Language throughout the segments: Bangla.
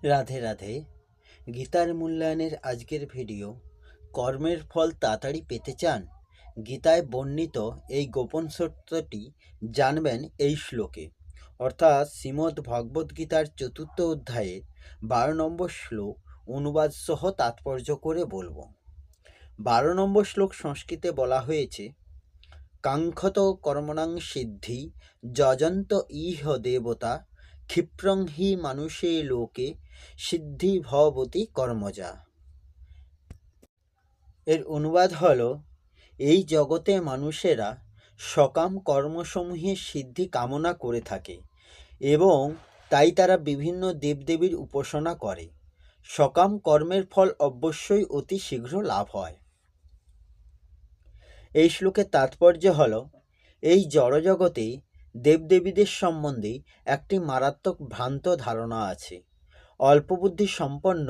রাধে রাধে। গীতার মূল্যায়নের আজকের ভিডিও। কর্মের ফল তাড়াতাড়ি পেতে চান? গীতায় বর্ণিত এই গোপন সত্যটি জানবেন এই শ্লোকে, অর্থাৎ শ্রীমদ্ ভগবদ্গীতার ৪র্থ অধ্যায়ের ১২ নম্বর শ্লোক অনুবাদ সহ তাৎপর্য করে বলবো। ১২ নম্বর শ্লোক সংস্কৃতে বলা হয়েছে, কাঙ্ক্ষত কর্মণাং সিদ্ধি যজন্ত ইহ দেবতা ক্ষিপ্রং হি মানুষে লোকে সিদ্ধি ভবতি কর্মজা। এর অনুবাদ হল, এই জগতে মানুষেরা সকাম কর্মসমূহের সিদ্ধি কামনা করে থাকে এবং তাই তারা বিভিন্ন দেবদেবীর উপাসনা করে। সকাম কর্মের ফল অবশ্যই অতি শীঘ্র লাভ হয়। এই শ্লোকের তাৎপর্য হল, এই জড়জগতে দেবদেবীদের সম্বন্ধে একটি মারাত্মক ভ্রান্ত ধারণা আছে। অল্পবুদ্ধি সম্পন্ন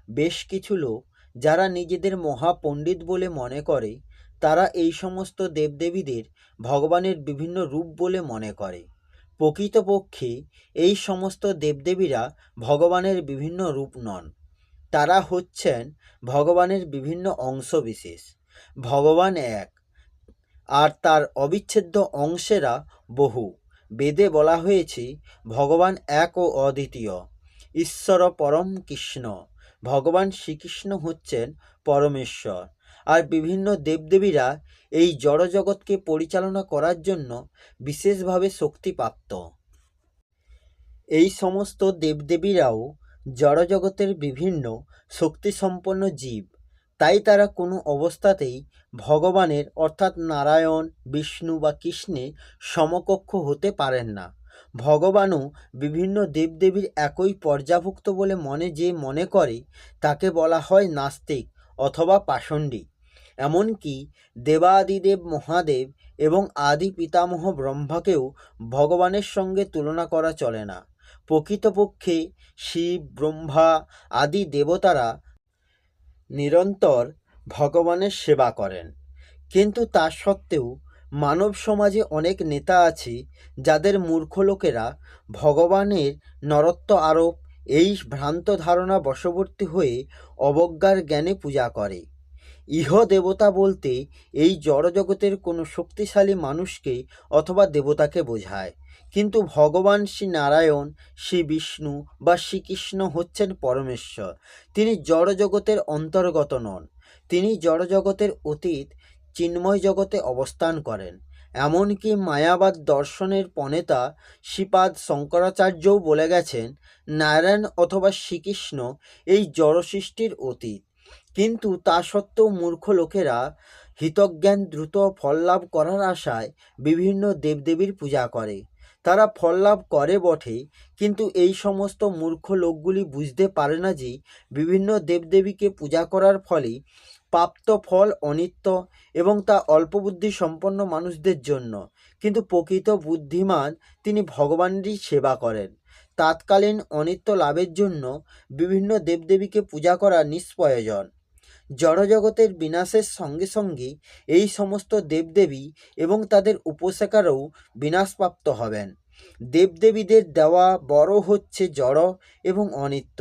বেশ কিছু লোক যারা নিজেদের মহাপণ্ডিত বলে মনে করে, তারা এই সমস্ত দেবদেবীদের ভগবানের বিভিন্ন রূপ বলে মনে করে। প্রকৃতপক্ষে এই সমস্ত দেবদেবীরা ভগবানের বিভিন্ন রূপ নন, তারা হচ্ছেন ভগবানের বিভিন্ন অংশবিশেষ। ভগবান এক, আর তার অবিচ্ছেদ্য অংশেরা বহু। বেদে বলা হয়েছে, ভগবান এক ও অদ্বিতীয়, ঈশ্বর পরম কৃষ্ণ। ভগবান শ্রীকৃষ্ণ হচ্ছেন পরমেশ্বর, আর বিভিন্ন দেবদেবীরা এই জড়জগৎকে পরিচালনা করার জন্য বিশেষভাবে শক্তিপ্রাপ্ত। এই সমস্ত দেবদেবীরাও জড়জগতের বিভিন্ন শক্তিসম্পন্ন জীব, তাই তারা কোনো অবস্থাতেই ভগবানের অর্থাৎ নারায়ণ, বিষ্ণু বা কৃষ্ণের সমকক্ষ হতে পারেন না। ভগবানও বিভিন্ন দেবদেবীর একই পর্যাভুক্ত বলে যে মনে করে, তাকে বলা হয় নাস্তিক অথবা পাষণ্ডী। এমনকি দেবাদিদেব মহাদেব এবং আদি পিতামহ ব্রহ্মাকেও ভগবানের সঙ্গে তুলনা করা চলে না। প্রকৃতপক্ষে শিব, ব্রহ্মা আদি দেবতারা নিরন্তর ভগবানের সেবা করেন, কিন্তু তা সত্ত্বেও মানব সমাজে অনেক নেতা আছে যাদের মূর্খ লোকেরা ভগবানের নরত্ব আরোপ এই ভ্রান্ত ধারণা বশবর্তী হয়ে অবজ্ঞার জ্ঞানে পূজা করে। ইহ দেবতা বলতে এই জড়জগতের কোনো শক্তিশালী মানুষকে অথবা দেবতাকে বোঝায়, কিন্তু ভগবান শ্রী নারায়ণ, শ্রী বিষ্ণু বা শ্রীকৃষ্ণ হচ্ছেন পরমেশ্বর। তিনি জড়জগতের অন্তর্গত নন, তিনি জড়জগতের অতীত চিন্ময় জগতে অবস্থান করেন। এমনকি মায়াবাদ দর্শনের প্রণেতা শ্রীপাদ শঙ্করাচার্যও বলে গেছেন, নারায়ণ অথবা শ্রীকৃষ্ণ এই জড় সৃষ্টির অতীত। কিন্তু তা সত্ত্বেও মূর্খ লোকেরা হিতজ্ঞান দ্রুত ফল লাভ করার আশায় বিভিন্ন দেবদেবীর পূজা করে। তারা ফল লাভ করে বটে, কিন্তু এই সমস্ত মূর্খ লোকগুলি বুঝতে পারে না যে বিভিন্ন দেবদেবীকে পূজা করার ফলে প্রাপ্ত ফল অনিত্য এবং তা অল্পবুদ্ধি সম্পন্ন মানুষদের জন্য। কিন্তু প্রকৃত বুদ্ধিমান তিনি ভগবানেরই সেবা করেন। তাৎকালীন অনিত্য লাভের জন্য বিভিন্ন দেবদেবীকে পূজা করা নিষ্প্রয়োজন। জড়জগতের বিনাশের সঙ্গে সঙ্গে এই সমস্ত দেবদেবী এবং তাদের উপাসকেরাও বিনাশপ্রাপ্ত হবেন। দেবদেবীদের দেওয়া বড় হচ্ছে জড় এবং অনিত্য।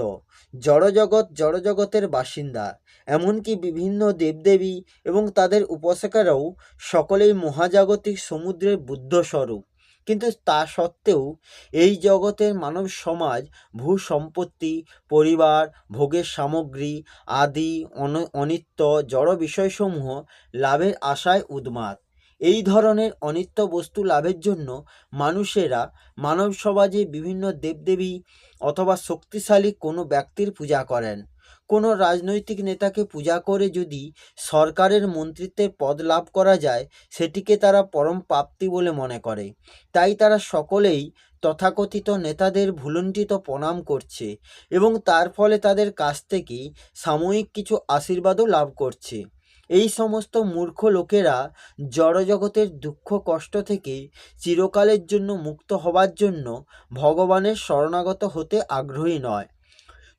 জড়জগতের বাসিন্দা, এমনকি বিভিন্ন দেবদেবী এবং তাদের উপাসকেরাও সকলেই মহাজাগতিক সমুদ্রের বুদ্ধস্বরূপ। কিন্তু তা সত্ত্বেও এই জগতের মানব সমাজ ভূসম্পত্তি, পরিবার, ভোগের সামগ্রী আদি অনিত্য জড় বিষয়সমূহ লাভের আশায় উন্মাদ। এই ধরনের অনিত্য বস্তু লাভের জন্য মানুষেরা মানব সমাজে বিভিন্ন দেবদেবী অথবা শক্তিশালী কোনো ব্যক্তির পূজা করেন। কোনো রাজনৈতিক নেতাকে পূজা করে যদি সরকারের মন্ত্রিত্বের পদ লাভ করা যায়, সেটিকে তারা পরম প্রাপ্তি বলে মনে করে। তাই তারা সকলেই তথাকথিত নেতাদের ভুলুণ্ঠিত প্রণাম করছে এবং তার ফলে তাদের কাছ থেকে সাময়িক কিছু আশীর্বাদও লাভ করছে। এই সমস্ত মূর্খ লোকেরা জড়জগতের দুঃখ কষ্ট থেকে চিরকালের জন্য মুক্ত হবার জন্য ভগবানের শরণাগত হতে আগ্রহী নয়।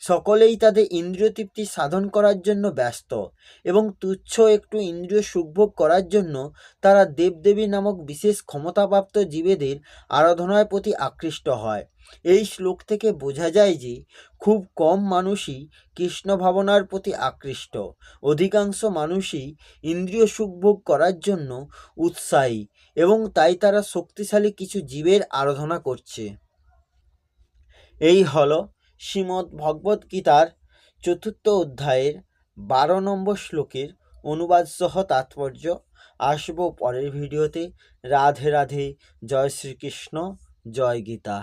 সকলেই তাদের ইন্দ্রিয় তৃপ্তি সাধন করার জন্য ব্যস্ত এবং তুচ্ছ একটু ইন্দ্রিয় সুখভোগ করার জন্য তারা দেবদেবী নামক বিশেষ ক্ষমতাপ্রাপ্ত জীবেদের আরাধনার প্রতি আকৃষ্ট হয়। এই শ্লোক থেকে বোঝা যায় যে খুব কম মানুষই কৃষ্ণ ভাবনার প্রতি আকৃষ্ট, অধিকাংশ মানুষই ইন্দ্রিয় সুখভোগ করার জন্য উৎসাহী এবং তাই তারা শক্তিশালী কিছু জীবের আরাধনা করছে। এই হল শ্রীমদ্ ভগবদ্ গীতার ৪র্থ অধ্যায়ের ১২ নম্বর শ্লোকের অনুবাদ সহ তাৎপর্য। আসবো পরের ভিডিওতে। রাধে রাধে। জয় শ্রীকৃষ্ণ। জয় গীতা।